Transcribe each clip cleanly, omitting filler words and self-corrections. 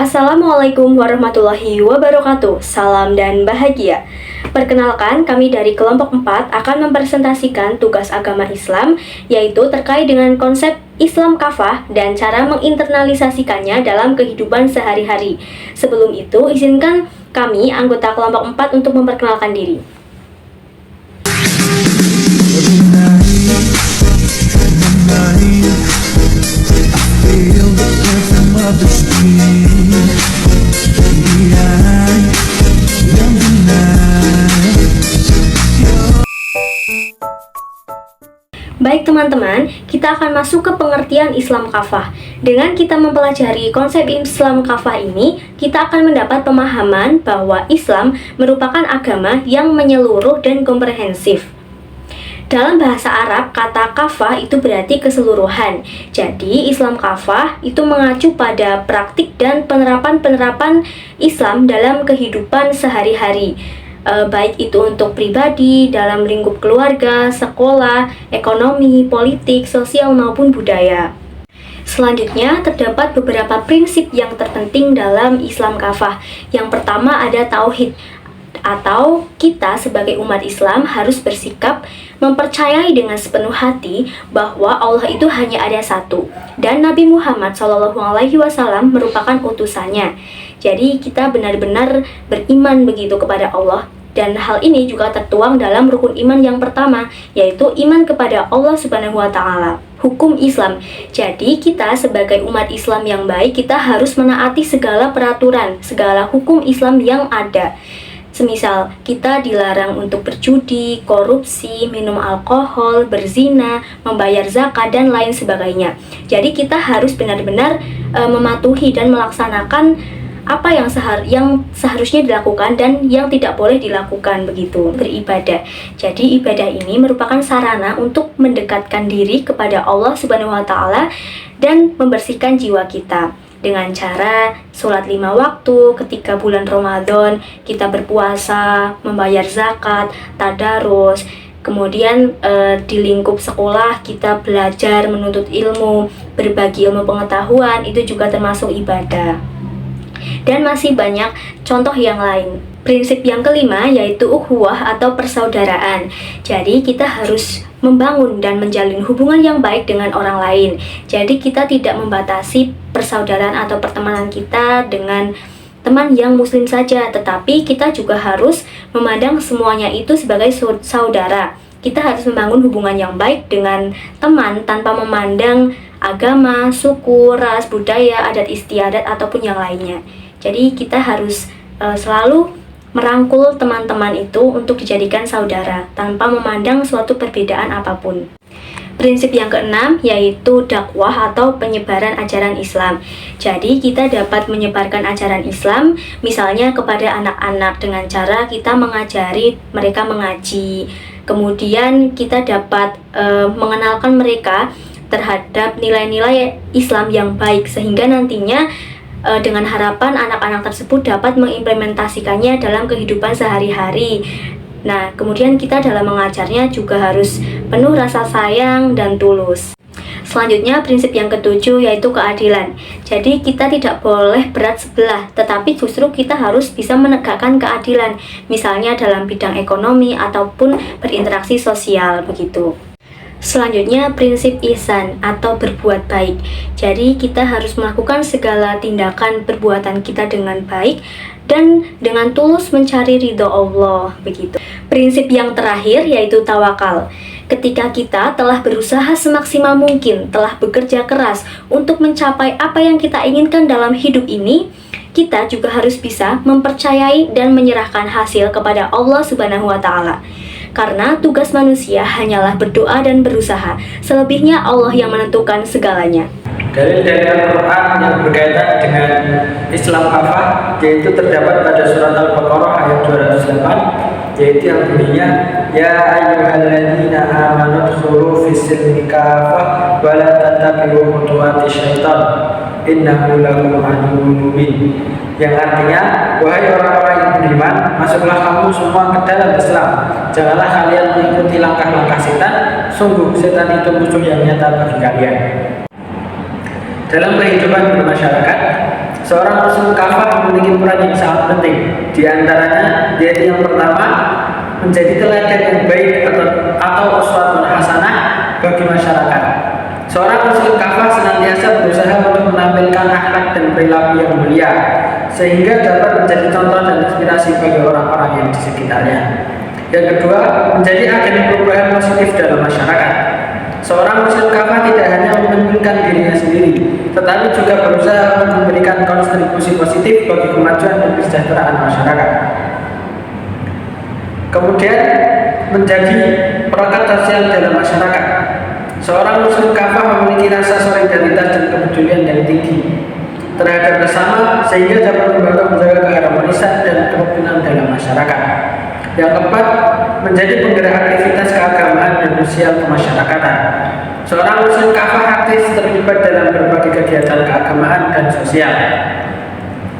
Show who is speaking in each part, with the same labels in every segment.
Speaker 1: Assalamualaikum warahmatullahi wabarakatuh. Salam dan bahagia. Perkenalkan, kami dari kelompok 4 akan mempresentasikan tugas agama Islam, yaitu terkait dengan konsep Islam kafah dan cara menginternalisasikannya dalam kehidupan sehari-hari. Sebelum itu, izinkan kami, anggota kelompok 4, untuk memperkenalkan diri. Baik teman-teman, kita akan masuk ke pengertian Islam kafah. Dengan kita mempelajari konsep Islam kafah ini, kita akan mendapat pemahaman bahwa Islam merupakan agama yang menyeluruh dan komprehensif. Dalam bahasa Arab, kata kafah itu berarti keseluruhan. Jadi, Islam kafah itu mengacu pada praktik dan penerapan-penerapan Islam dalam kehidupan sehari-hari. Baik itu untuk pribadi, dalam lingkup keluarga, sekolah, ekonomi, politik, sosial, maupun budaya. Selanjutnya, terdapat beberapa prinsip yang terpenting dalam Islam kafah. Yang pertama ada tauhid, atau kita sebagai umat Islam harus bersikap mempercayai dengan sepenuh hati bahwa Allah itu hanya ada satu dan Nabi Muhammad SAW merupakan utusannya. Jadi kita benar-benar beriman begitu kepada Allah, dan hal ini juga tertuang dalam rukun iman yang pertama, yaitu iman kepada Allah Subhanahu wa Ta'ala. Hukum Islam. Jadi kita sebagai umat Islam yang baik, kita harus menaati segala peraturan, segala hukum Islam yang ada. Semisal kita dilarang untuk berjudi, korupsi, minum alkohol, berzina, membayar zakat, dan lain sebagainya. Jadi kita harus benar-benar mematuhi dan melaksanakan apa yang seharusnya dilakukan dan yang tidak boleh dilakukan begitu. Beribadah. Jadi ibadah ini merupakan sarana untuk mendekatkan diri kepada Allah Subhanahu wa Ta'ala dan membersihkan jiwa kita. Dengan cara sholat 5 waktu ketika bulan Ramadan, kita berpuasa, membayar zakat, tadarus. Kemudian di lingkup sekolah kita belajar menuntut ilmu, berbagi ilmu pengetahuan, itu juga termasuk ibadah. Dan masih banyak contoh yang lain. Prinsip yang kelima yaitu ukhuwah atau persaudaraan. Jadi kita harus membangun dan menjalin hubungan yang baik dengan orang lain. Jadi kita tidak membatasi persaudaraan atau pertemanan kita dengan teman yang muslim saja, tetapi kita juga harus memandang semuanya itu sebagai saudara. Kita harus membangun hubungan yang baik dengan teman tanpa memandang agama, suku, ras, budaya, adat istiadat, ataupun yang lainnya. Jadi kita harus selalu merangkul teman-teman itu untuk dijadikan saudara tanpa memandang suatu perbedaan apapun. Prinsip yang keenam yaitu dakwah atau penyebaran ajaran Islam. Jadi kita dapat menyebarkan ajaran Islam misalnya kepada anak-anak dengan cara kita mengajari mereka mengaji. Kemudian kita dapat mengenalkan mereka terhadap nilai-nilai Islam yang baik, sehingga nantinya dengan harapan anak-anak tersebut dapat mengimplementasikannya dalam kehidupan sehari-hari. Nah, kemudian kita dalam mengajarnya juga harus penuh rasa sayang dan tulus. Selanjutnya, prinsip yang ketujuh yaitu keadilan. Jadi kita tidak boleh berat sebelah, tetapi justru kita harus bisa menegakkan keadilan, misalnya dalam bidang ekonomi ataupun berinteraksi sosial begitu. Selanjutnya, prinsip ihsan atau berbuat baik. Jadi kita harus melakukan segala tindakan perbuatan kita dengan baik dan dengan tulus mencari ridho Allah begitu. Prinsip yang terakhir yaitu tawakal. Ketika kita telah berusaha semaksimal mungkin, telah bekerja keras untuk mencapai apa yang kita inginkan dalam hidup ini, kita juga harus bisa mempercayai dan menyerahkan hasil kepada Allah Subhanahu wa Ta'ala. Karena tugas manusia hanyalah berdoa dan berusaha. Selebihnya Allah yang menentukan segalanya.
Speaker 2: Dalil dari Al-Quran yang berkaitan dengan Islam kafah yaitu terdapat pada surat Al-Baqarah ayat 208, yaitu yang bunyinya ya ayyuhalladzina amanu dkhulu fis-silmi kafah wa la tattabi'u khutuwati syaitan innahu lakum aduwwun mubin. Yang artinya, wahai orang-orang yang beriman, masuklah kamu semua ke dalam Islam. Janganlah kalian mengikuti langkah-langkah setan. Sungguh setan itu musuh yang nyata bagi kalian. Dalam kehidupan bermasyarakat, Seorang muslim kafah memiliki peran yang sangat penting. Di antaranya, yaitu yang pertama, menjadi teladan yang baik atau uswatun hasanah bagi masyarakat. Seorang muslim kafah senantiasa berusaha untuk menampilkan akhlak dan perilaku yang mulia, sehingga dapat menjadi contoh dan inspirasi bagi orang-orang yang di sekitarnya. Yang kedua, menjadi agen perubahan positif dalam masyarakat. Seorang muslim kafah tidak hanya mementingkan dirinya sendiri, tetapi juga berusaha untuk memberikan kontribusi positif bagi kemajuan dan kesejahteraan masyarakat. Kemudian, menjadi perekat sosial dalam masyarakat. Seorang muslim kafah memiliki rasa solidaritas dan kepedulian yang tinggi terhadap bersama, sehingga dapat membantu menjaga keharmonisan dan kerukunan dalam masyarakat. Yang keempat, menjadi penggerak aktivitas keagamaan dan sosial kemasyarakatan. Seorang muslim kafah aktif terlibat dalam berbagai kegiatan keagamaan dan sosial,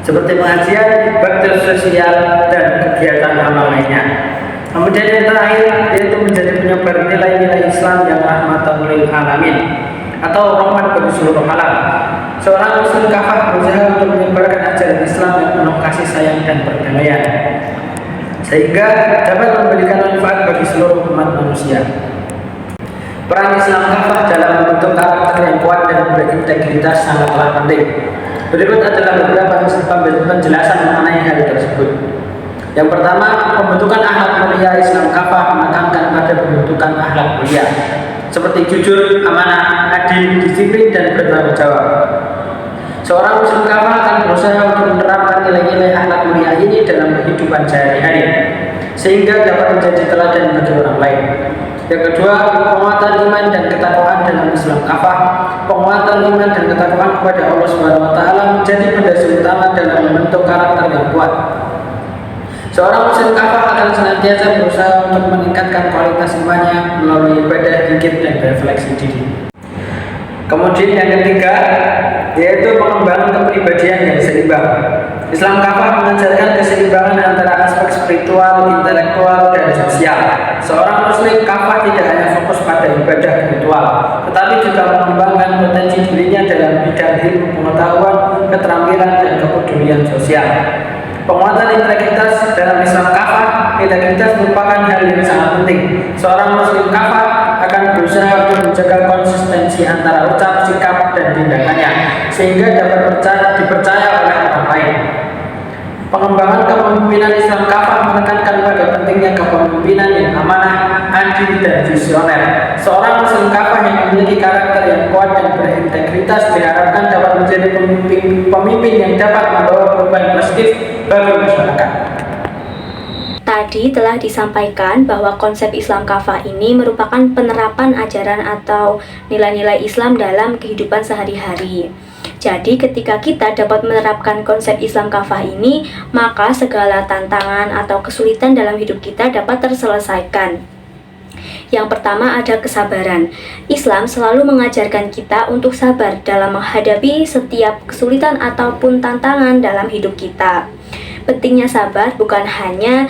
Speaker 2: seperti pengajian, bakti sosial, dan kegiatan amal lainnya. Kemudian yang terakhir, yaitu menjadi penyebar nilai-nilai Islam yang rahmatan lil alamin atau rahmat bagi seluruh alam. Seorang muslim kafah berusaha untuk menyebarkan ajaran Islam yang penuh kasih sayang dan perdamaian, sehingga dapat memberikan manfaat bagi seluruh umat manusia. Peran Islam kafah dalam membentuk karakter yang kuat dan berintegritas sangatlah penting. Berikut adalah beberapa penjelasan mengenai hal tersebut. Yang pertama, pembentukan akhlak mulia Islam kafah menekankan pada pembentukan akhlak mulia, seperti jujur, amanah, adil, disiplin, dan bertanggung jawab. Seorang muslim kafah akan berusaha untuk menerapkan nilai-nilai akhlak mulia ini dalam kehidupan sehari-hari, sehingga dapat menjadi teladan bagi orang lain. Yang kedua, penguatan iman dan ketakwaan dalam Islam kafah. Penguatan iman dan ketakwaan kepada Allah SWT menjadi pondasi utama dalam membentuk karakter yang kuat. Seorang muslim kafah akan senantiasa berusaha untuk meningkatkan kualitas imannya melalui ibadah, zikir, dan refleksi diri. Kemudian yang ketiga, yaitu pengembangan kepribadian yang seimbang. Islam kafah mengajarkan keseimbangan antara aspek spiritual, intelektual, dan sosial. Seorang muslim kafah tidak hanya fokus pada ibadah ritual, tetapi juga mengembangkan potensi dirinya dalam bidang ilmu pengetahuan, keterampilan, dan kepedulian sosial. Penguatan integritas dalam Islam kafah. Integritas merupakan hal yang sangat penting. Seorang muslim kafah akan berusaha untuk menjaga konsistensi antara ucap, sikap, dan tindakannya, sehingga dapat dipercaya oleh orang lain. Pengembangan kepemimpinan Islam kafah menekankan pada pentingnya kepemimpinan yang amanah, adil, dan visioner. Seorang muslim kafah yang memiliki karakter yang kuat dan berintegritas diharapkan dapat menjadi pemimpin yang dapat membawa perubahan positif bagi masyarakat.
Speaker 1: Tadi telah disampaikan bahwa konsep Islam kafah ini merupakan penerapan ajaran atau nilai-nilai Islam dalam kehidupan sehari-hari. Jadi ketika kita dapat menerapkan konsep Islam kafah ini, maka segala tantangan atau kesulitan dalam hidup kita dapat terselesaikan. Yang pertama ada kesabaran. Islam selalu mengajarkan kita untuk sabar dalam menghadapi setiap kesulitan ataupun tantangan dalam hidup kita. Pentingnya sabar bukan hanya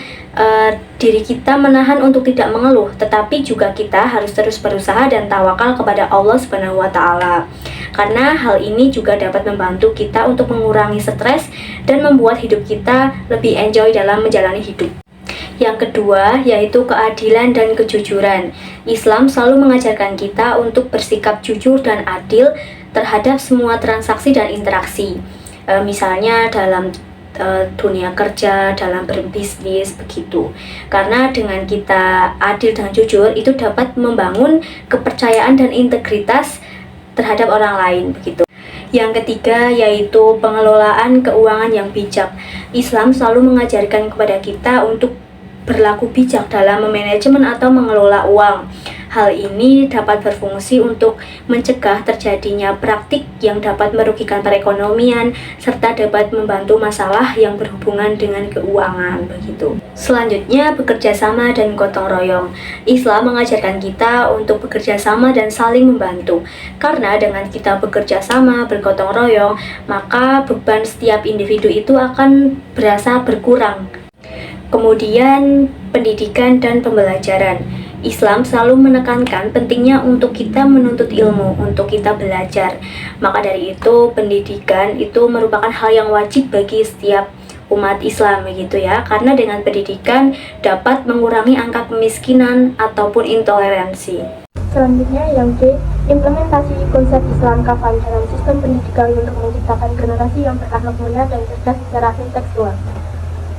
Speaker 1: diri kita menahan untuk tidak mengeluh, tetapi juga kita harus terus berusaha dan tawakal kepada Allah Subhanahu wa Ta'ala. Karena hal ini juga dapat membantu kita untuk mengurangi stres dan membuat hidup kita lebih enjoy dalam menjalani hidup. Yang kedua yaitu keadilan dan kejujuran. Islam selalu mengajarkan kita untuk bersikap jujur dan adil terhadap semua transaksi dan interaksi. Misalnya dalam dunia kerja, dalam berbisnis, begitu. Karena dengan kita adil dan jujur itu dapat membangun kepercayaan dan integritas terhadap orang lain, begitu. Yang ketiga yaitu pengelolaan keuangan yang bijak. Islam selalu mengajarkan kepada kita untuk berlaku bijak dalam memanajemen atau mengelola uang. Hal ini dapat berfungsi untuk mencegah terjadinya praktik yang dapat merugikan perekonomian serta dapat membantu masalah yang berhubungan dengan keuangan, begitu. Selanjutnya, bekerja sama dan gotong royong. Islam mengajarkan kita untuk bekerja sama dan saling membantu. Karena dengan kita bekerja sama, bergotong royong, maka beban setiap individu itu akan berasa berkurang. Kemudian, pendidikan dan pembelajaran. Islam selalu menekankan pentingnya untuk kita menuntut ilmu, untuk kita belajar. Maka dari itu, pendidikan itu merupakan hal yang wajib bagi setiap umat Islam begitu ya, karena dengan pendidikan dapat mengurangi angka kemiskinan ataupun intoleransi.
Speaker 3: Selanjutnya yang D, implementasi konsep Islam kafah dalam sistem pendidikan untuk menciptakan generasi yang berakhlak mulia dan cerdas secara intelektual.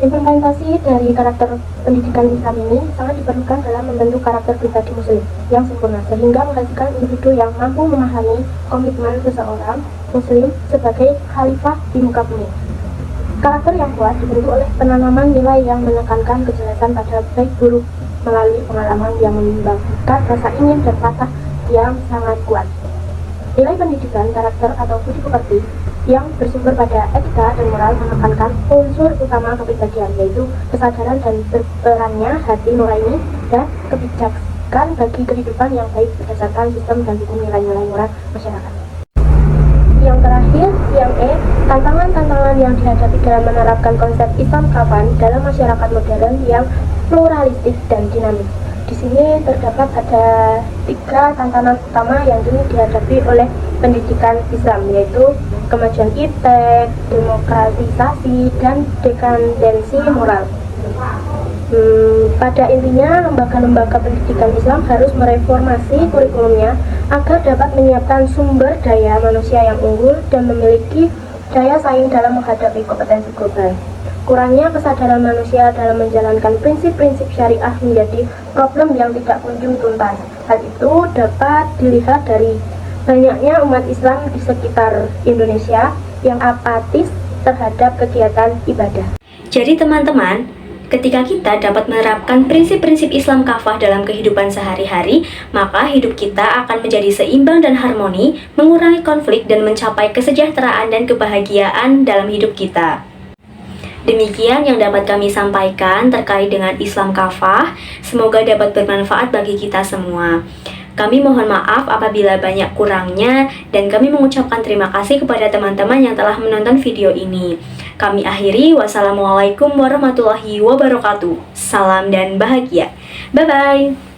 Speaker 3: Implementasi dari karakter pendidikan Islam ini sangat diperlukan dalam membentuk karakter pribadi muslim yang sempurna, sehingga menghasilkan individu yang mampu memahami komitmen seseorang muslim sebagai khalifah di muka bumi. Karakter yang kuat dibentuk oleh penanaman nilai yang menekankan kejelasan pada baik buruk melalui pengalaman yang membangkitkan rasa ingin dan rasa yang sangat kuat. Nilai pendidikan karakter atau budi pekerti yang bersumber pada etika dan moral menekankan unsur utama kepribadian, yaitu kesadaran dan berperannya hati nurani dan kebijakan bagi kehidupan yang baik berdasarkan sistem dan hukum nilai-nilai moral masyarakat. Yang terakhir, yang E, tantangan-tantangan yang dihadapi dalam menerapkan konsep Islam kafah dalam masyarakat modern yang pluralistik dan dinamis. Di sini terdapat ada 3 tantangan utama yang kini dihadapi oleh pendidikan Islam, yaitu kemajuan iptek, demokratisasi, dan dekandensi moral. Pada intinya, lembaga-lembaga pendidikan Islam harus mereformasi kurikulumnya agar dapat menyiapkan sumber daya manusia yang unggul dan memiliki daya saing dalam menghadapi kompetensi global. Kurangnya kesadaran manusia dalam menjalankan prinsip-prinsip syariah menjadi problem yang tidak kunjung tuntas. Hal itu dapat dilihat dari banyaknya umat Islam di sekitar Indonesia yang apatis terhadap kegiatan ibadah.
Speaker 1: Jadi teman-teman, ketika kita dapat menerapkan prinsip-prinsip Islam kafah dalam kehidupan sehari-hari, maka hidup kita akan menjadi seimbang dan harmoni, mengurangi konflik dan mencapai kesejahteraan dan kebahagiaan dalam hidup kita. Demikian yang dapat kami sampaikan terkait dengan Islam kafah. Semoga dapat bermanfaat bagi kita semua. Kami mohon maaf apabila banyak kurangnya, dan kami mengucapkan terima kasih kepada teman-teman yang telah menonton video ini. Kami akhiri, wassalamualaikum warahmatullahi wabarakatuh. Salam dan bahagia. Bye-bye.